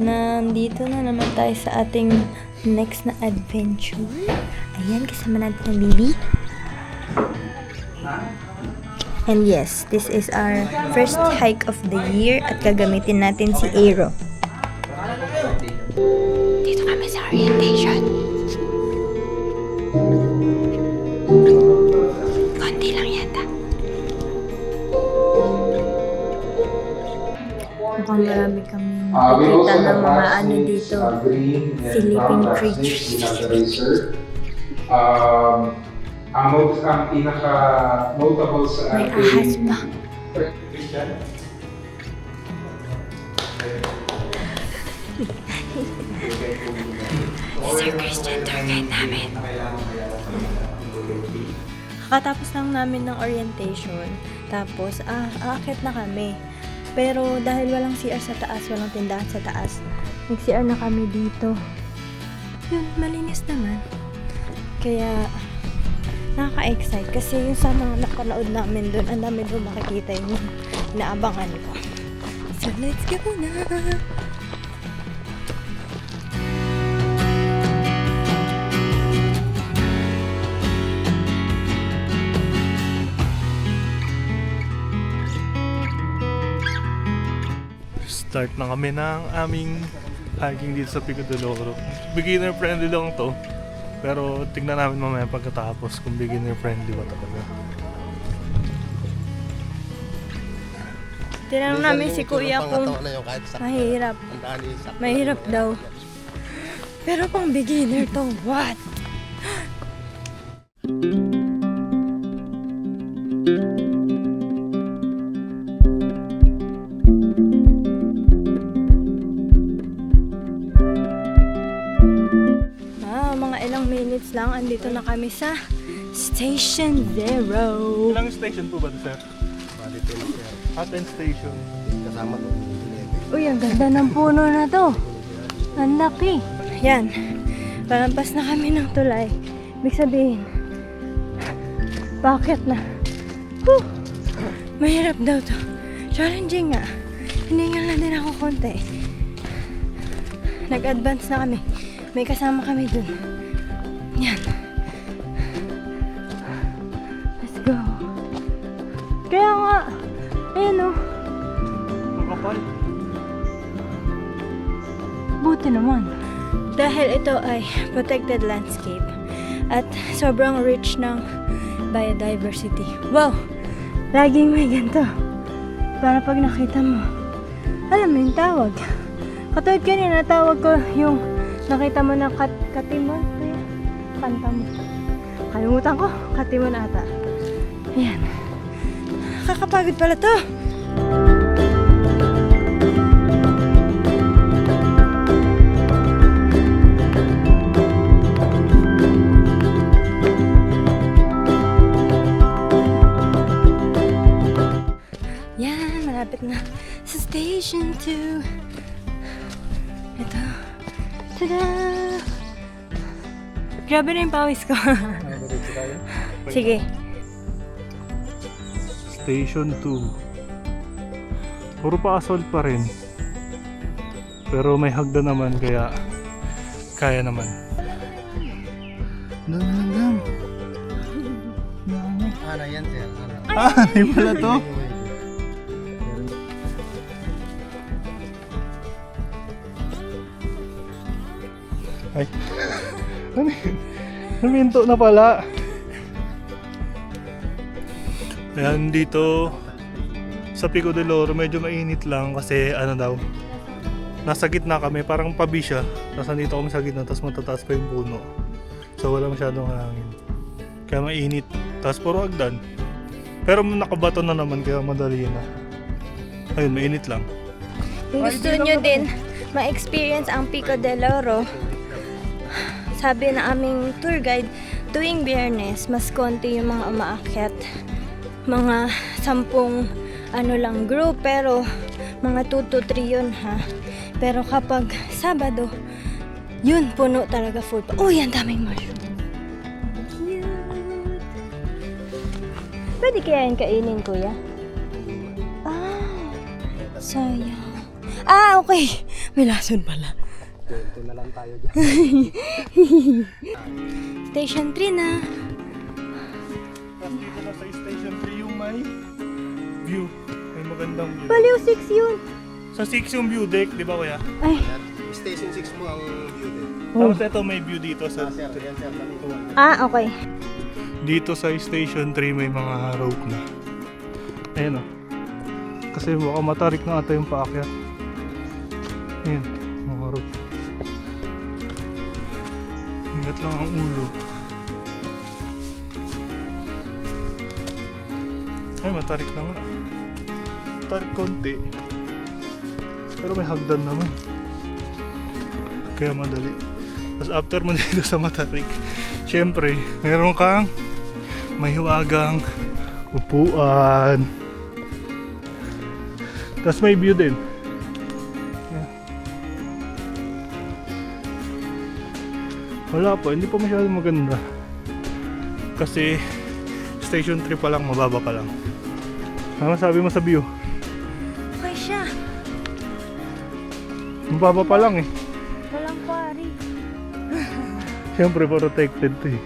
Nandito na naman tayo sa ating next na adventure. Ayan, kasama natin ang baby. And yes, this is our first hike of the year at gagamitin natin si Aero. Dito kami sa orientation. Konti lang yata. Mukhang marami kami nakikita ng mga ano dito. Philippine creatures. Ang pinaka-notable sa May ahas pa. Sir Christian, tour guide namin. Kakatapos lang namin ng orientation. Tapos, aakit na kami. Pero dahil walang CR sa taas, walang tindahan sa taas, nag-CR na kami dito. Yun, malinis naman. Kaya, nakaka-excite kasi yung sa mga nakanood namin doon, ang dami doon makikita yung inaabangan ko. So, let's go na! Start na kami ng aming hiking dito sa Pico de Loro. Beginner friendly lang to. Pero tignan namin mamaya pagkatapos kung beginner friendly ba talaga. Tinanong namin si Kuya kung mahirap. Mahirap daw. Pero pang beginner to, what? Mga ilang minutes lang, andito na kami sa Station Zero. Ilang station po ba ito, sir? Aten Station. Kasama to. Uy, ang ganda ng puno na to. Ang laki. Yan. Palampas na kami ng tulay. Ibig sabihin, bakit na? Whew! Mahirap daw to. Challenging nga. Hiningal na din ako konti. Nag-advance na kami. May kasama kami dun. Yan. Let's go. Kaya nga, ayun o. Makapal. Buti naman. Dahil ito ay protected landscape at sobrang rich ng biodiversity. Wow! Laging may ganito. Para pag nakita mo, alam mo yung tawag. Katulad kanina, tawag ko yung nakita mo ng katimon. Kaya, kanta mo. Kalimutan ko, katimon ata. Ayan. Kakapagod pala to. Yan, malapit na sa Station 2. Ito. Tada! Grabe na yung pawis ko. Sige. Station 2. Puro pa asphalt pa rin. Pero may hagdan naman kaya kaya naman. Dam. Ano yan, sir? Hindi pala to. Ay. Ano yun? Naminto na pala. Ayan, dito sa Pico de Loro medyo mainit lang kasi ano daw, nasa gitna kami, parang pabi siya. Tapos nandito kami sa gitna, tapos matataas pa yung puno. So wala masyadong hangin. Kaya mainit. Tapos puro hagdan. Pero nakabato na naman kaya madali na. Ayun, mainit lang. Kung gusto nyo din ma-experience ang Pico de Loro, sabi na aming tour guide, tuwing Biyernes, mas konti yung mga umaakyat. Mga 10 ano lang group, pero mga 2 to 3 yun ha. Pero kapag Sabado, yun, puno talaga, full pa. Uy, ang daming mushroom. Cute. Pwede kaya yung kainin, kuya? Ah, sayang. Ah, okay. May lason pala. Ito na lang tayo dyan. Station 3 na. Tapos dito na sa Station 3 yung may view. May magandang view. Baliw 6 yun. Sa 6 yung view deck, di ba kuya? Ay. Station 6 mo ang view din. Tapos ito may view dito sa... Sir, yan sir, dito. Ah, okay. Dito sa Station 3 may mga rope na. Ayan o. Kasi baka matarik na ata yung paakyat. Ayan, mga rope. Ingat lang ang ulo. Ay, matarik na nga. Matarik konti. Pero may hagdan naman. Kaya madali. Tapos after mo dito sa matarik, syempre, meron kang mahiwagang upuan. Tapos may view din. Yan. Wala pa, hindi pa masyadong maganda. Kasi Station 3 pa lang, mababa pa lang. Ano sabi mo sa view? Okay siya. Mababa pa lang eh. Walang pari. Siyempre protected to eh.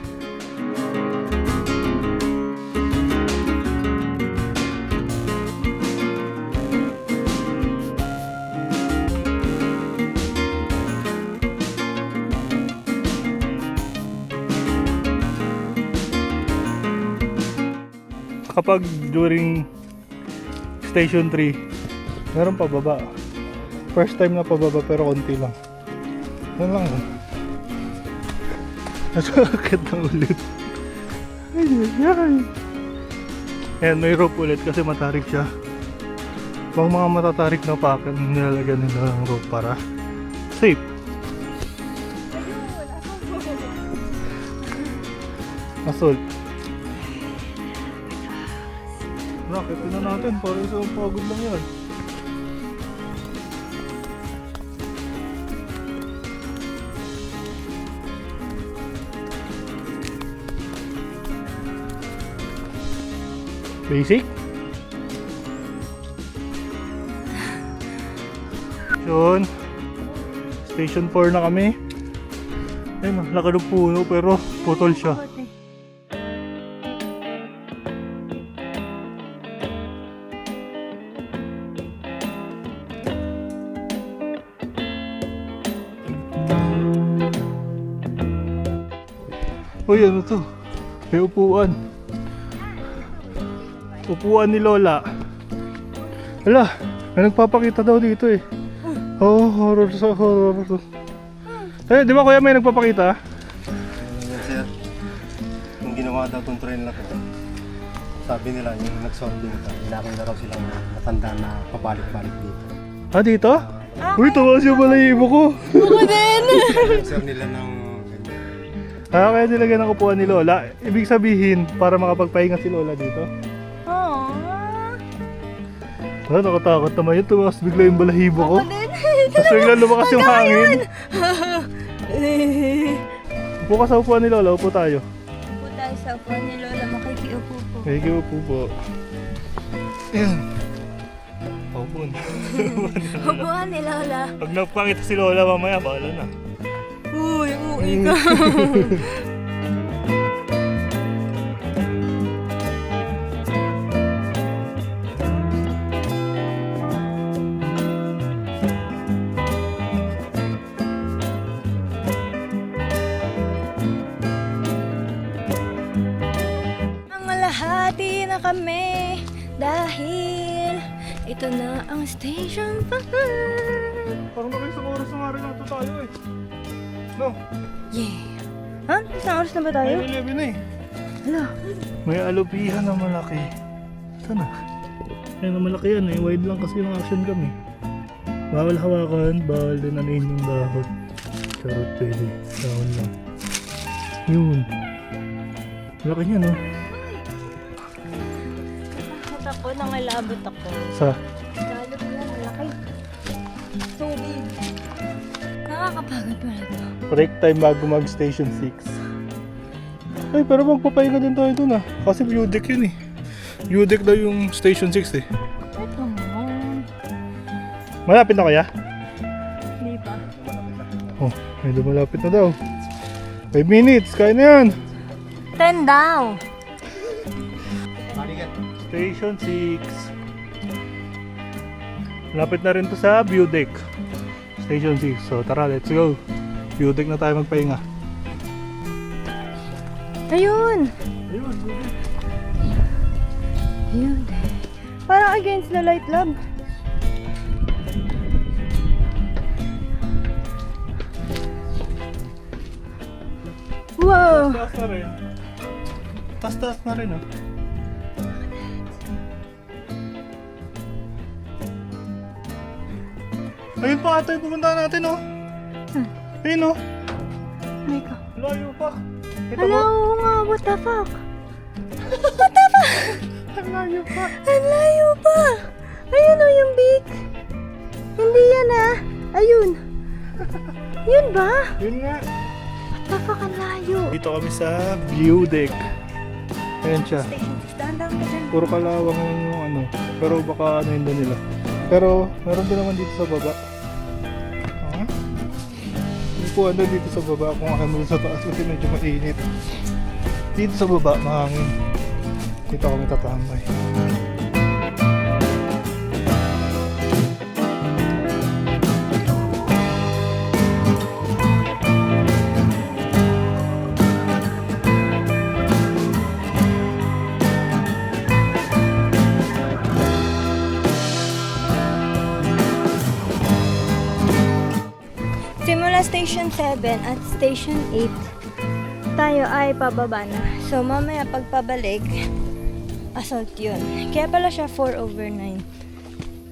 Kapag during Station 3, meron pababa. First time na pababa pero konti lang. Yan lang. Nasakit na ulit. Ay, ay, ay. Ayan, may rope ulit kasi matarik siya. Pang mga matatarik na pakan, nilalagyan nila ng rope para safe. Assault. Rocket na natin, para isang pagod lang yan. Basic? Station 4 na kami. Ayun, laki ng puno pero putol siya. Uy, ano to? May upuan. Upuan ni Lola. Hala, may nagpapakita daw dito eh. Oh, horror sa horror. Eh, di ba kuya may nagpapakita? Yan sir. Kung ginawa daw itong train lang ito, sabi nila yung nag-sounding ito, kailangan na raw silang matanda na pabalik-balik dito. Ah, dito? Uy, tumaas yung balahibo ko. Ako din! Sir nila ng Ah, kaya nilagyan ng upuan ni Lola. Ibig sabihin, para makapagpahinga si Lola dito. Aww. Ah, nakatakot naman yun. Tumaas bigla yung balahibo ko. Ako din! Tapos bigla lumakas yung hangin. Upo ka sa upuan ni Lola, upo tayo. Upo tayo sa upuan ni Lola, makikiupo po. Upo po. Ayan. Upo na. Upuan ni Lola. Pag nagpakita si Lola mamaya, bahala na. Uy, ka. Nangalahati na kami dahil ito na ang station 5. Parang bakit sa oras na nga rin nato tayo eh. No? Yeah. Ha? Isang oras na ba tayo? May 11 na eh. Hala. May alupihan na malaki. Saan na? Ayun na malaki yan eh. Wide lang kasi yung action kami. Bawal hawakan, bawal din anayin yung dahon. Charot pwede. Dahon lang. Yun. Malaki niya no? Takot ako, nangalabot ako. Sa? Galop yan, malaki. So big. Nakakapagod pala ito. Break time bago mag station 6. Ay, pero magpapahinga din tayo dun ah. Kasi view deck yun eh. View deck daw yung station 6 eh. Ito mo. Malapit na kaya? Hindi pa. Oh, medyo malapit na daw. 5 minutes, kaya na yan. 10 daw. Station 6. Lapit na rin to sa view deck. Station 6. So tara, let's go. View deck na tayo magpahinga. Ayun! Ayun. Parang against the light, love. Wow! Taas na rin. Taas na rin, oh. Ayun pa ata yung pupuntahan natin, oh. Ayun, oh. May ka. Layo pa. Kita Hello mo? nga, what the fuck? Ang layo pa. Ang layo pa! Ayun o yung beak. Hindi yan ah. Ayun. Yun ba? Yun nga. What the fuck, ang layo. Dito kami sa view deck. Ayan siya. Dahan-dahan ka dyan. Puro kalawang lang yung ano. Pero baka ano yun doon nila. Pero meron din naman dito sa baba. Hindi ko ano dito sa baba kung ayaw mo sa taas kasi medyo mainit. Dito sa baba mahangin. Dito kami tatambay. Simula Station 7 at Station 8, tayo ay pababa na. So mamaya pagpabalik, assault yun. Kaya pala siya 4/9.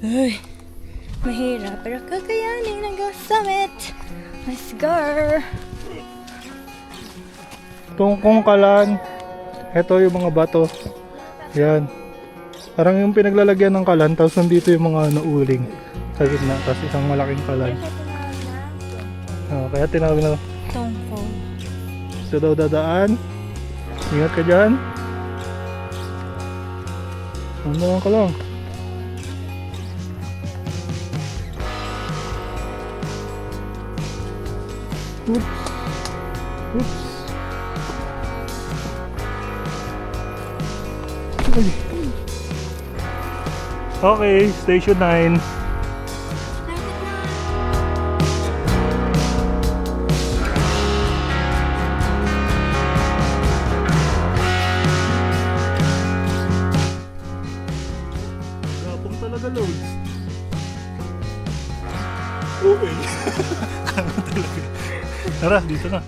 Ay, mahirap. Pero kakayanin hanggang summit. Let's go! Tungkong kalan. Ito yung mga bato. Yan. Parang yung pinaglalagyan ng kalan, tapos nandito yung mga nauling sa gitna, tapos isang malaking kalan. Kaya tinawag na Tungkong. gusto daw dadaan. Ingat ka dyan. Ano ka lang. Oops. Oops. Ay. Okay, station 9. Gapong talaga, Lods. Okay. Ano talaga? Tara, dito na.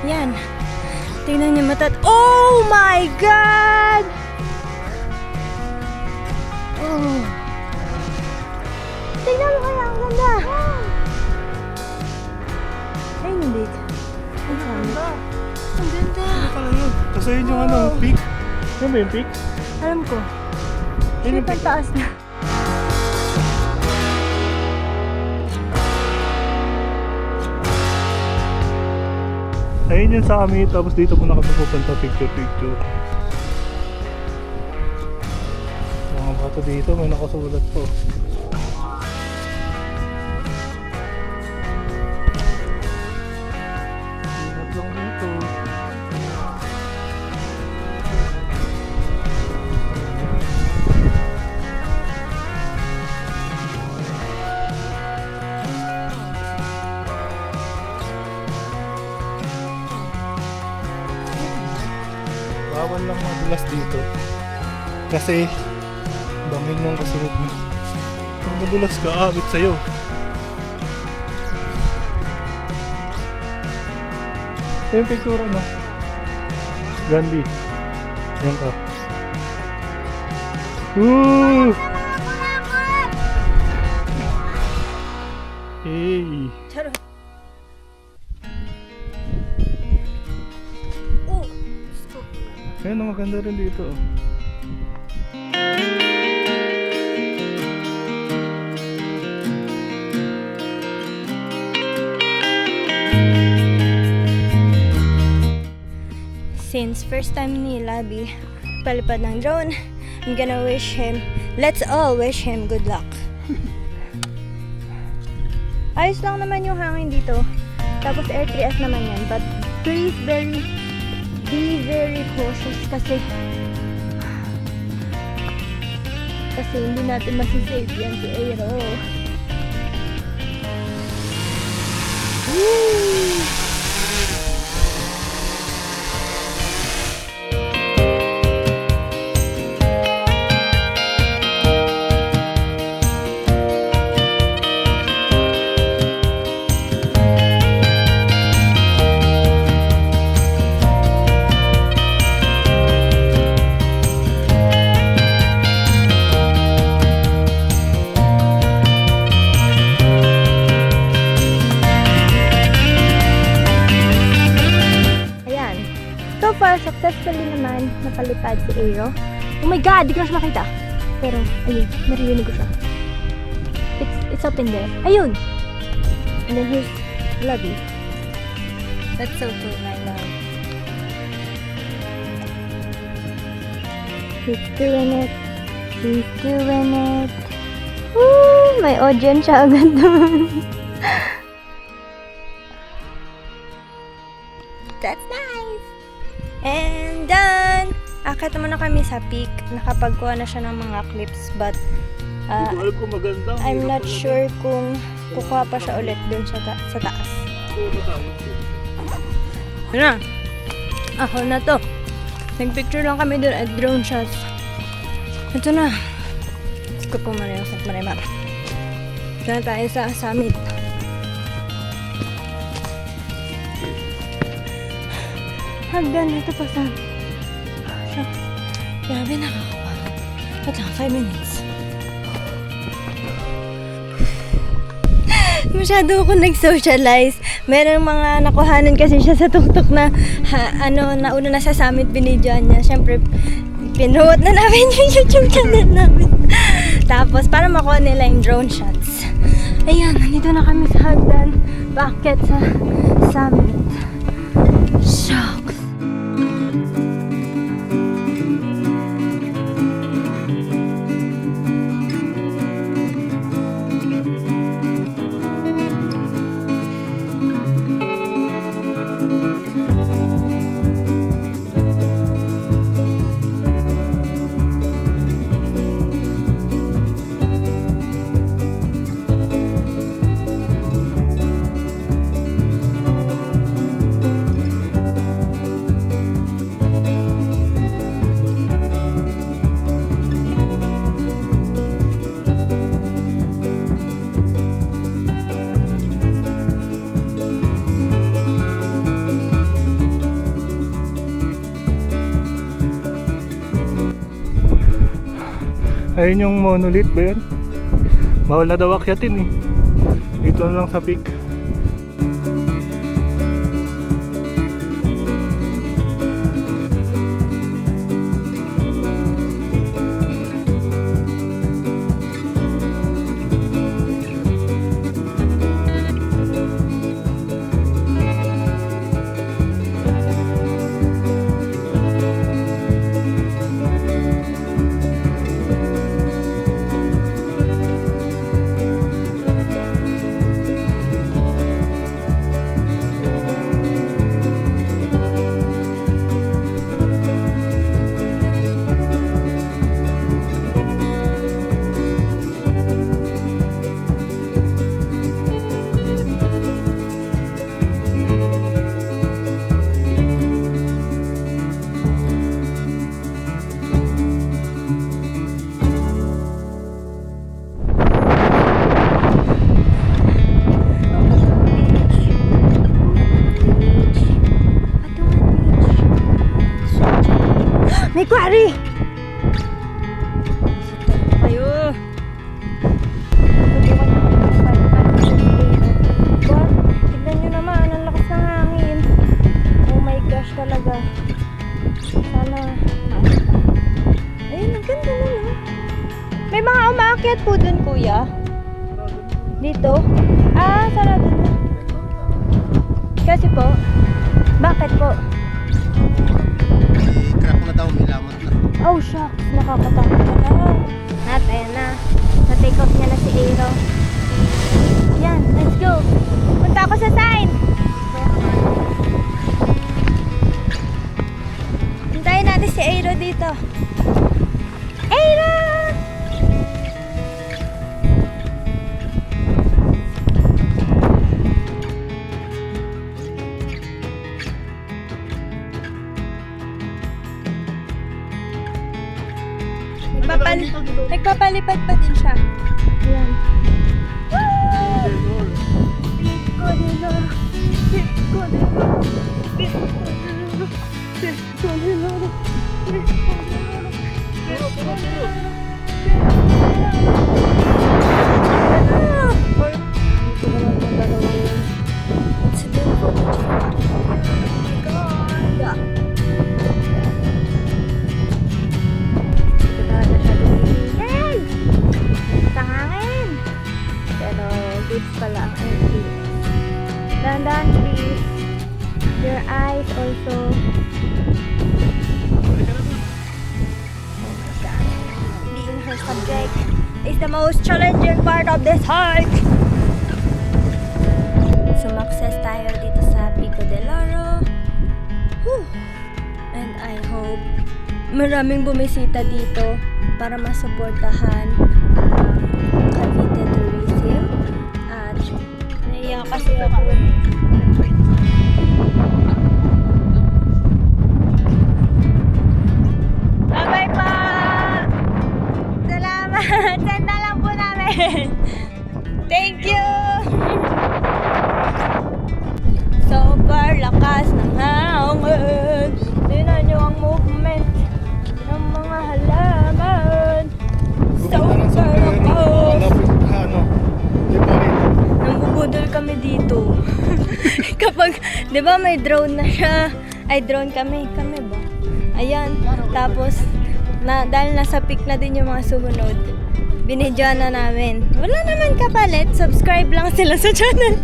Yan. Tingnan niyo mata. Oh my God! Oh. Tingnan mo kaya, ang ganda. Ay, hindi. Ang ganda. Ang ganda. Tapos ayun yung ano, peak. Yung ba yung peak? Alam ko. Ayun yung Shit, ang taas na. Ayun yung sa amin, tapos dito muna kami pupunta picture. Mga bato dito, may nakasulat po. Ingat lang dito. Bawal lang madulas dito. Kasi bangin ng kasunod mo. Kung madulas ka, abit sa'yo. Ito yung picture ano? Gandhi. Yan ka. Woo! Hey! Charot. Oh, gusto. Ayun, maganda rin dito. since first time ni Labi palipad ng drone, I'm gonna wish him, let's all wish him good luck. Ayos lang naman yung hangin dito. Tapos air 3S naman yan. But please be very cautious kasi hindi natin masisave yan si Aero. Woo! So far, successfully naman napalipad si Aero. Oh my God, di ko na siya makita. Pero, ayun, naririnig ko siya. It's up in there. Ayun! And then here's Lovey. That's so cool, my love. He's doing it. He's doing it. Woo! May audience siya agad doon. That's nice! And done! Akit naman na kami sa peak. Nakapagkuha na siya ng mga clips, but Hindi ko alam kung maganda. I'm not sure kung kukuha pa siya ulit dun sa taas. Yun na. Ako na to. Nagpicture lang kami dun at drone shots. Ito na. Let's go po muna yung map. Ito na tayo sa summit. Hagdan, ito pa sa... Grabe, nakakapagod. Ba't lang, 5 minutes. Masyado ako nag-socialize. Merong mga nakuhanan kasi siya sa tuktok na nauna na sa summit, binidyoan niya. Siyempre, pinuot na namin yung YouTube channel namin. Tapos, para makuha nila yung drone shots. Ayan, nandito na kami sa hagdan. Bakit sa summit? Shucks. Ayun yung monolith ba yan? Bawal na daw akyatin eh. Dito na lang sa peak. May quarry! Ayo! Tignan nyo naman, ang lakas ng hangin. Oh my gosh talaga. Sana... Ayun, ang ganda nun oh. May mga umaakyat po dun, kuya. Dito? Ah, sarado na. Kasi po, bakit po? Nakakatakot ka lang. At ayan na. Na-take off niya na si Aero. Yan, let's go. Punta ako sa sign. Hintayin natin si Aero dito. Aero! Nagpapalipad pa din siya. Ayan. It's a beautiful beach. Oh my God. Yay! Sa hangin! Pero goods pala ang LPS. Dahan-dahan please. Your eyes also. Being her subject is the most challenging part of this hike. Sumakses tayo dito sa Pico de Loro. Whew. And I hope maraming bumisita dito para masuportahan ang Cavite Tourism. At naiyak kasi ako. Bye-bye pa! Salamat! Senda lang po namin! Thank you! Super lakas ng hangin. Tingnan nyo ang movement ng mga halaman. Super lakas. Nambubudol kami dito. Kapag, di ba may drone na siya? Ay, drone kami. Kami ba? Ayan. Tapos, dahil nasa peak na din yung mga sumunod, binidyoan na namin. Wala naman kapalit. Subscribe lang sila sa channel.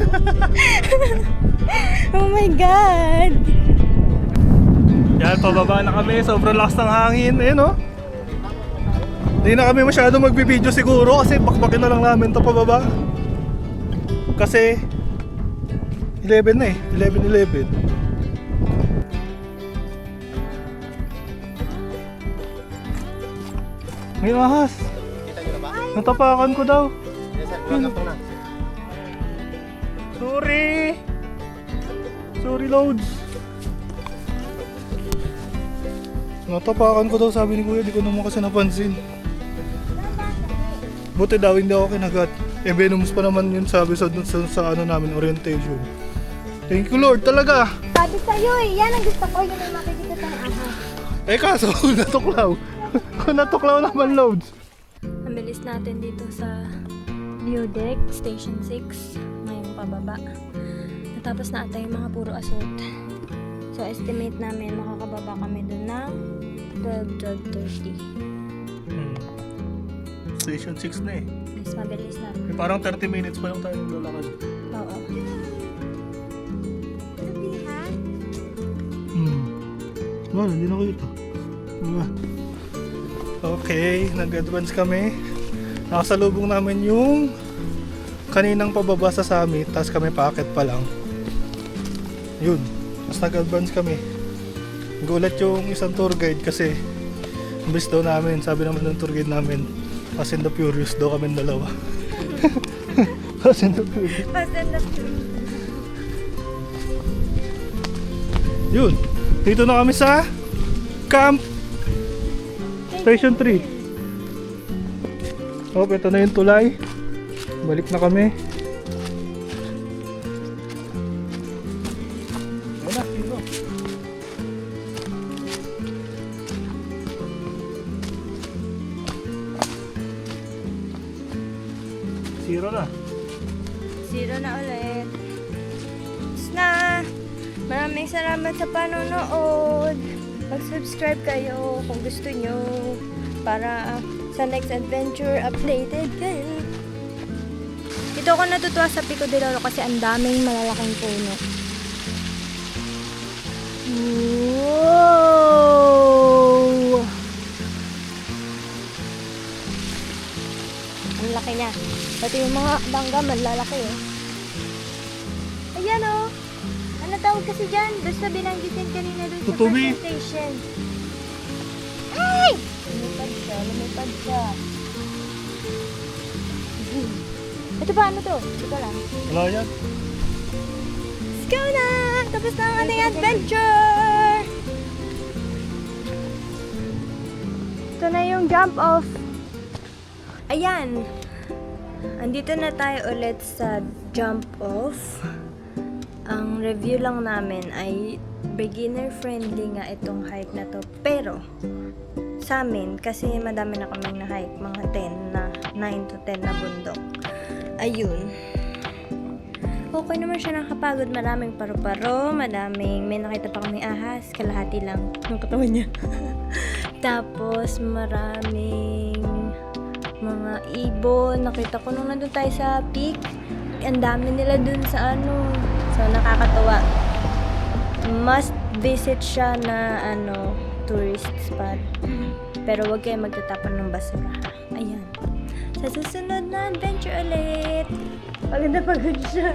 Oh my God! Yan, pababa na kami. Sobrang lakas ng hangin. Ayun, oh. Hindi na kami masyado magbibideo siguro kasi bakbakin na lang namin ito pababa. Kasi 11 na eh. 11:11. May ahas. Natapakan ko daw. Sorry. Sorry, Loads. Natapakan ko daw, sabi ni Kuya, di ko naman kasi napansin. Buti daw, hindi ako kinagat. Venomous pa naman yun, sabi sa ano namin, orientation. Thank you, Lord, talaga. Sabi sa'yo eh, yan ang gusto ko, yun ang makikita sa ahas. Eh kaso, natuklaw. Natuklaw naman, Loads. Ang bilis natin dito sa view deck, station 6, ngayong pababa. Natapos na ata yung mga puro assault. So, estimate namin makakababa kami dun ng 12:30. Station 6 na eh. Mas mabilis na. Eh, parang 30 minutes pa lang tayo lalakad. Oo. Wala, hindi nakita. Okay, nag-advance kami. Nakasalubong namin yung kaninang pababa sa summit, tapos kami paakit pa lang. Yun, tapos nag-advance kami. Gulat yung isang tour guide kasi imbis daw namin, sabi naman ng tour guide namin, Fast and the Furious daw kami dalawa. Fast and the Furious. Fast and the Furious. Yun, dito na kami sa Camp Station 3. Oh, ito na yung tulay. Balik na kami. Wala, dito. Zero na. Zero na ulit. Tapos na. Maraming salamat sa panonood. Mag-subscribe kayo kung gusto nyo para sa next adventure updated kayo. Dito ako natutuwa sa Pico de Loro kasi ang daming malalaking puno. Wow! Pati yung mga bangga, malalaki eh. Ayan oh. Ano tawag kasi dyan? Doon sa binanggitin kanina doon sa Tutubi. presentation. Ay! Lumipad siya. Ito pa, ano to? Ito lang. Wala yan. Let's go na! Tapos na ang ating adventure! Ito na yung jump off. Ayan. Andito na tayo ulit sa jump off. Ang review lang namin ay beginner friendly nga itong hike na to. Pero, sa amin, kasi madami na kaming na-hike, mga 9 to 10 na bundok. Ayun. Okay naman siya, nakapagod. Maraming paru-paro, may nakita pa kami ahas, kalahati lang ng katawan niya. Tapos, maraming mga ibon. Nakita ko nung nandun tayo sa peak, ang dami nila dun sa so nakakatawa. Must visit siya na tourist spot. Pero wag kayo magtatapon ng basura. Ayan. Sa susunod na adventure ulit. Pagod na pagod siya.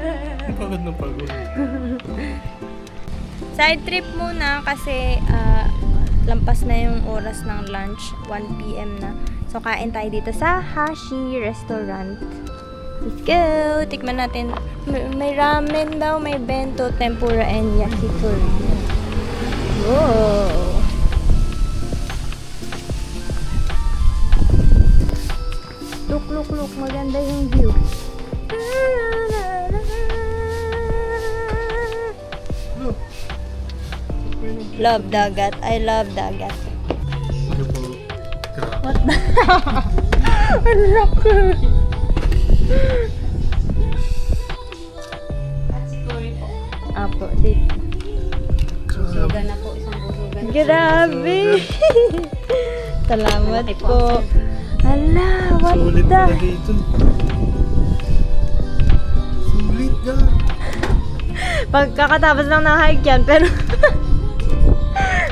Pagod na pagod. Side trip muna kasi lampas na yung oras ng lunch. 1 PM na. So kain tayo dito sa Hashi Restaurant. Let's go! Tikman natin. May ramen daw, may bento, tempura, and yakitori. Wow! Look. Maganda yung view. Love dagat. I love dagat. Ano po? Grabe. What the? Ang laki! Apo, dito. Grabe. na po, isang busugan. Grabe! Salamat po. Hala, what Sulit the? pala dito. Sulit ka. Pagkakatapos lang ng hike yan, pero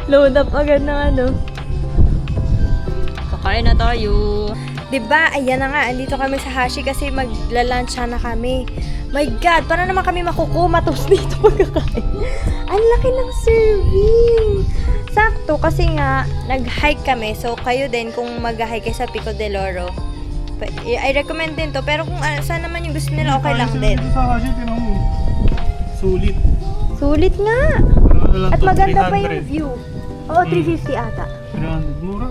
load up agad ng Kakain na tayo. Diba? Ayan na nga. Andito kami sa Hashi kasi magla-lunch na kami. My God! Para naman kami makukumatos dito pagkakain. Ang laki ng serving! Sakto kasi nga, nag-hike kami. So, kayo din kung mag-hike kayo sa Pico del Oro. I recommend din to. Pero kung saan naman yung gusto nila, okay lang din. Dito sa Hashi, tinan mo. Sulit. Sulit nga! Ano lang At to, maganda pa 300. yung view. Oo, 350 ata. 300. Mura.